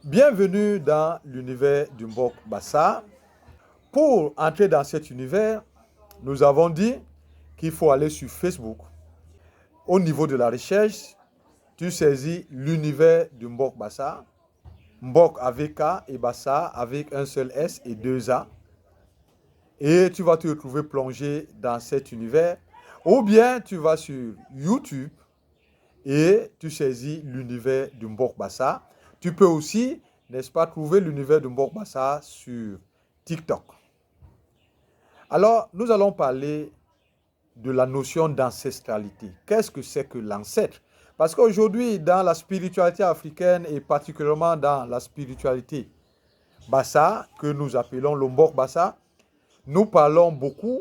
Bienvenue dans l'univers du Mbok Bassa. Pour entrer dans cet univers, nous avons dit qu'il faut aller sur Facebook. Au niveau de la recherche, tu saisis l'univers du Mbok Bassa. Mbok avec K et Bassa avec un seul S et deux A. Et tu vas te retrouver plongé dans cet univers. Ou bien tu vas sur YouTube et tu saisis l'univers du Mbok Bassa. Tu peux aussi, n'est-ce pas, trouver l'univers du Mbok Bassa sur TikTok. Alors, nous allons parler de la notion d'ancestralité. Qu'est-ce que c'est que l'ancêtre? Parce qu'aujourd'hui, dans la spiritualité africaine et particulièrement dans la spiritualité Bassa, que nous appelons le Mbok Bassa, nous parlons beaucoup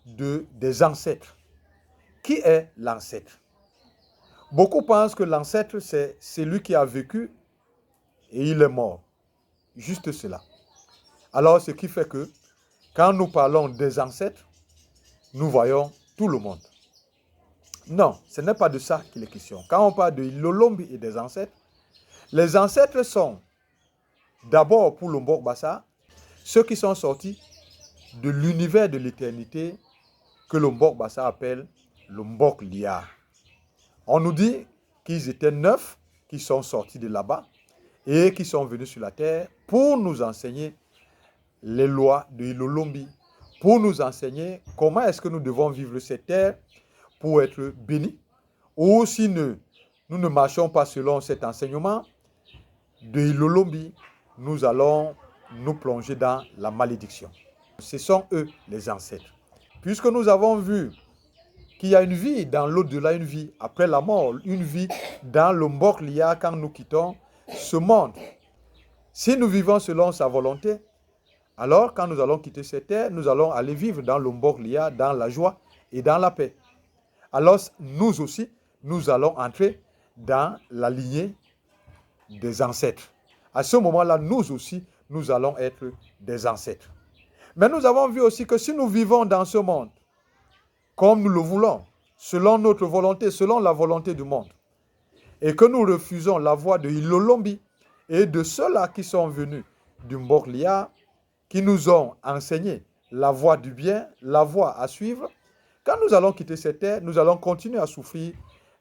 des ancêtres. Qui est l'ancêtre? Beaucoup pensent que l'ancêtre, c'est celui qui a vécu et il est mort. Juste cela. Alors, ce qui fait que, quand nous parlons des ancêtres, nous voyons tout le monde. Non, ce n'est pas de ça qu'il est question. Quand on parle de l'Olombi et des ancêtres, les ancêtres sont, d'abord pour le Mbok Bassa, ceux qui sont sortis de l'univers de l'éternité que le Mbok Bassa appelle le Mbok Liar. On nous dit qu'ils étaient 9 qui sont sortis de là-bas et qui sont venus sur la terre pour nous enseigner les lois de l'Olombi, pour nous enseigner comment est-ce que nous devons vivre cette terre pour être bénis, ou si nous ne marchons pas selon cet enseignement de l'Olombi, nous allons nous plonger dans la malédiction. Ce sont eux les ancêtres. Puisque nous avons vu qu'il y a une vie dans l'au-delà, une vie après la mort, une vie dans le Mbok Liar quand nous quittons ce monde. Si nous vivons selon sa volonté, alors quand nous allons quitter cette terre, nous allons aller vivre dans le Mbok Liar, dans la joie et dans la paix. Alors nous aussi, nous allons entrer dans la lignée des ancêtres. À ce moment-là, nous aussi, nous allons être des ancêtres. Mais nous avons vu aussi que si nous vivons dans ce monde, comme nous le voulons, selon notre volonté, selon la volonté du monde, et que nous refusons la voie de l'Olombi et de ceux-là qui sont venus du Mbok Liar, qui nous ont enseigné la voie du bien, la voie à suivre, quand nous allons quitter cette terre, nous allons continuer à souffrir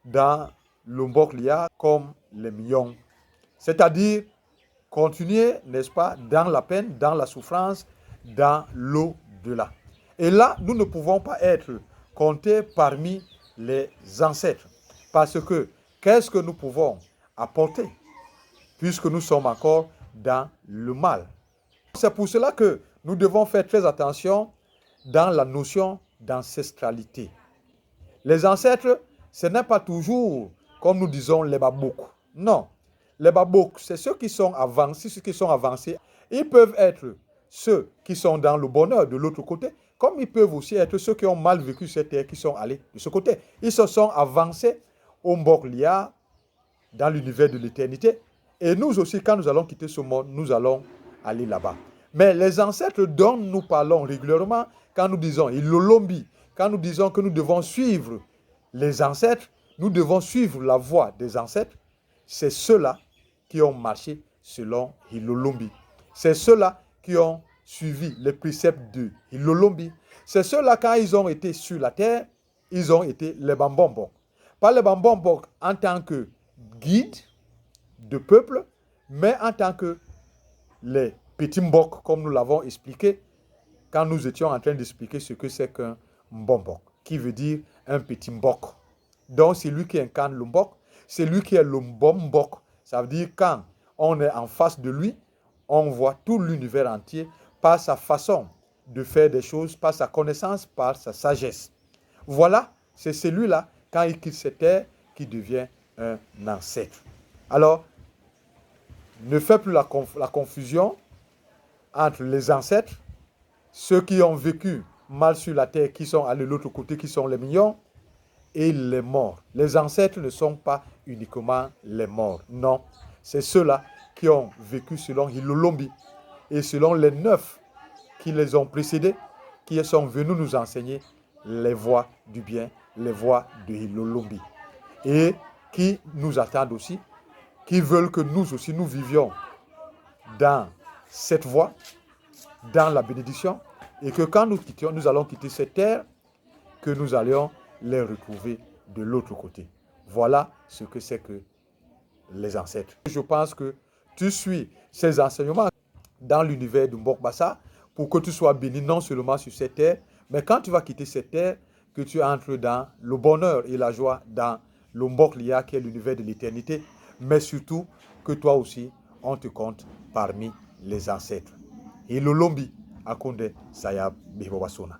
dans le Mbok Liar comme les millions. C'est-à-dire continuer, n'est-ce pas, dans la peine, dans la souffrance, dans l'au-delà. Et là, nous ne pouvons pas être comptés parmi les ancêtres. Parce que, qu'est-ce que nous pouvons apporter puisque nous sommes encore dans le mal? C'est pour cela que nous devons faire très attention dans la notion d'ancestralité. Les ancêtres, ce n'est pas toujours, comme nous disons, les babouk. Non. Les babouk, c'est ceux qui sont avancés. Ils peuvent être ceux qui sont dans le bonheur de l'autre côté, comme ils peuvent aussi être ceux qui ont mal vécu cette terre, qui sont allés de ce côté. Ils se sont avancés au Mbok Liar, dans l'univers de l'éternité. Et nous aussi, quand nous allons quitter ce monde, nous allons aller là-bas. Mais les ancêtres dont nous parlons régulièrement, quand nous disons l'Olombi, quand nous disons que nous devons suivre les ancêtres, nous devons suivre la voie des ancêtres, c'est ceux-là qui ont marché selon l'Olombi. C'est ceux-là qui ont suivi les préceptes de l'Olombi. C'est ceux-là, quand ils ont été sur la terre, ils ont été les Bambombok. Pas les Bambombok en tant que guide de peuple, mais en tant que les petits Mbok, comme nous l'avons expliqué, quand nous étions en train d'expliquer ce que c'est qu'un Mbombok, qui veut dire un petit Mbok. Donc, c'est lui qui incarne le Mbok, c'est lui qui est le Mbombok. Ça veut dire quand on est en face de lui, on voit tout l'univers entier par sa façon de faire des choses, par sa connaissance, par sa sagesse. Voilà, c'est celui-là, quand il quitte cette terre, qui devient un ancêtre. Alors, ne fais plus la confusion entre les ancêtres, ceux qui ont vécu mal sur la terre, qui sont allés de l'autre côté, qui sont les millions, et les morts. Les ancêtres ne sont pas uniquement les morts. Non, c'est ceux-là qui ont vécu selon l'Olombi et selon les 9 qui les ont précédés, qui sont venus nous enseigner les voies du bien, les voies de l'Olombi. Et qui nous attendent aussi, qui veulent que nous aussi nous vivions dans cette voie, dans la bénédiction, et que quand nous allons quitter cette terre, que nous allions les retrouver de l'autre côté. Voilà ce que c'est que les ancêtres. Je pense que tu suis ces enseignements dans l'univers de Mbok Bassa pour que tu sois béni non seulement sur cette terre, mais quand tu vas quitter cette terre, que tu entres dans le bonheur et la joie dans le Mbok Lia, qui est l'univers de l'éternité, mais surtout que toi aussi, on te compte parmi les ancêtres. Et le Lombi, Akonde Sayab Bihobasona.